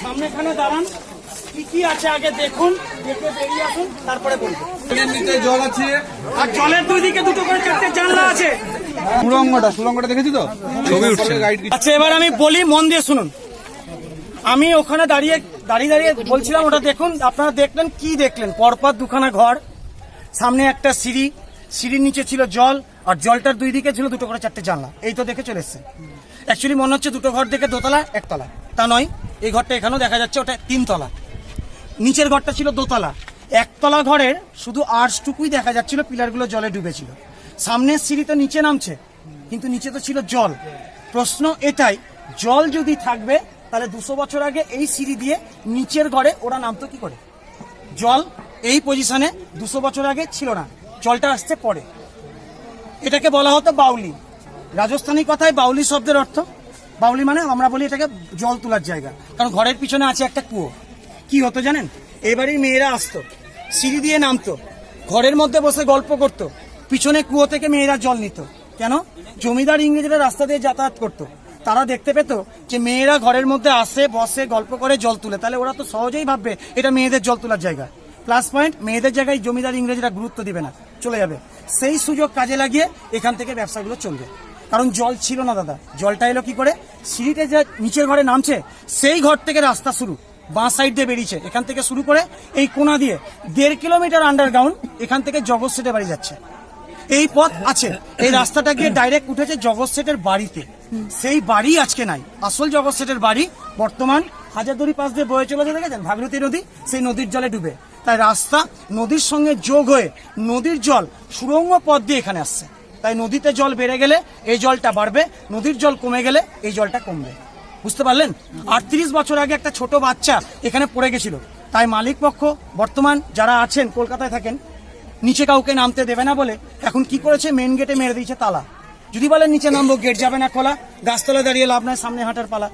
সামনেখানে দাঁড়ান, কি আছে আগে দেখুন, দেখে বেরিয়ে আসুন, তারপরে বলবো। জল আছে আর জলের দুই দিকে দুটো করে চারটে জানলা আছে। সুরঙ্গটা দেখেছি তো, ছবি উঠছে। আচ্ছা, এবার আমি বলি, মন দিয়ে শুনুন। আমি ওখানে দাঁড়িয়ে দাঁড়িয়ে বলছিলাম, ওটা দেখুন। আপনারা দেখলেন, কি দেখলেন? পরপর দুখানা ঘর, সামনে একটা সিঁড়ি, সিঁড়ির নিচে ছিল জল, আর জলটার দুই দিকে ছিল দুটো করে চারটে জানলা। এই তো দেখে চলে এসছে। অ্যাকচুয়ালি মনে হচ্ছে দুটো ঘর দেখে দোতলা একতলা, তা নয়। এই ঘরটা এখানেও দেখা যাচ্ছে, ওটা তিনতলা। নিচের ঘরটা ছিল দোতলা। একতলা ঘরের শুধু আর্চটুকুই দেখা যাচ্ছিল, পিলারগুলো জলে ডুবেছিল। সামনের সিঁড়ি তো নিচে নামছে, কিন্তু নিচে তো ছিল জল। প্রশ্ন এটাই, জল যদি থাকবে তাহলে 200 বছর আগে এই সিঁড়ি দিয়ে নিচের ঘরে ওরা নামতো কি করে? জল এই পজিশনে 200 বছর আগে ছিল না, জলটা আসছে পরে। এটাকে বলা হতো বাউলি। রাজস্থানী কথায় বাউলি শব্দের অর্থ, বাউলি মানে আমরা বলি এটাকে জল তোলার জায়গা। কারণ ঘরের পিছনে আছে একটা কুয়ো। কি হতো জানেন? এবারই মেয়েরা আসতো, সিঁড়ি দিয়ে নামতো, ঘরের মধ্যে বসে গল্প করতো, পিছনে কুয়ো থেকে মেয়েরা জল নিত। কেন? জমিদার ইংরেজরা রাস্তা দিয়ে যাতায়াত করতো, তারা দেখতে পেত যে মেয়েরা ঘরের মধ্যে আসে, বসে, গল্প করে, জল তুলে। তাহলে ওরা তো সহজেই ভাববে এটা মেয়েদের জল তোলার জায়গা। প্লাস পয়েন্ট, মেয়েদের জায়গায় জমিদার ইংরেজরা গুরুত্ব দিবে না, চলে যাবে। সেই সুযোগ কাজে লাগিয়ে এখান থেকে ব্যবসাগুলো চলবে। কারণ জল ছিল না দাদা। জলটা এলো কি করে? সিঁড়িতে যে নিচের ঘরে নামছে, সেই ঘর থেকে রাস্তা শুরু, বাঁ সাইড দিয়ে বেরিয়েছে। এখান থেকে শুরু করে এই কোনা দিয়ে 1.5 কিলোমিটার আন্ডারগ্রাউন্ড, এখান থেকে জগৎ সেটে বাড়ি যাচ্ছে। এই পথ আছে, এই রাস্তাটা গিয়ে ডাইরেক্ট উঠেছে জগৎ সেটের বাড়িতে। সেই বাড়ি আজকে নাই। আসল জগৎ সেটের বাড়ি বর্তমান হাজারদুয়ারি পাশ দিয়ে বয়ে চলেছে, দেখেছেন ভাগীরথী নদী, সেই নদীর জলে ডুবে। তাই রাস্তা নদীর সঙ্গে যোগ হয়ে নদীর জল সুড়ঙ্গ পথ দিয়ে এখানে আসছে। তাই নদীতে জল বেড়ে গেলে এই জলটা বাড়বে, নদীর জল কমে গেলে এই জলটা কমবে। বুঝতে পারলেন? 38 বছর আগে একটা ছোট বাচ্চা এখানে পড়ে গেছিল। তাই মালিক পক্ষ, বর্তমান যারা আছেন, কলকাতায় থাকেন, নিচে কাউকে নামতে দেবে না বলে এখন কি করেছে, মেন গেটে মেরে দিয়েছে তালা। যদি বলেন নিচে নামবো, গেট যাবে না খোলা, গাছতলা দাঁড়িয়ে লাভ নাই, সামনে হাঁটার পালা।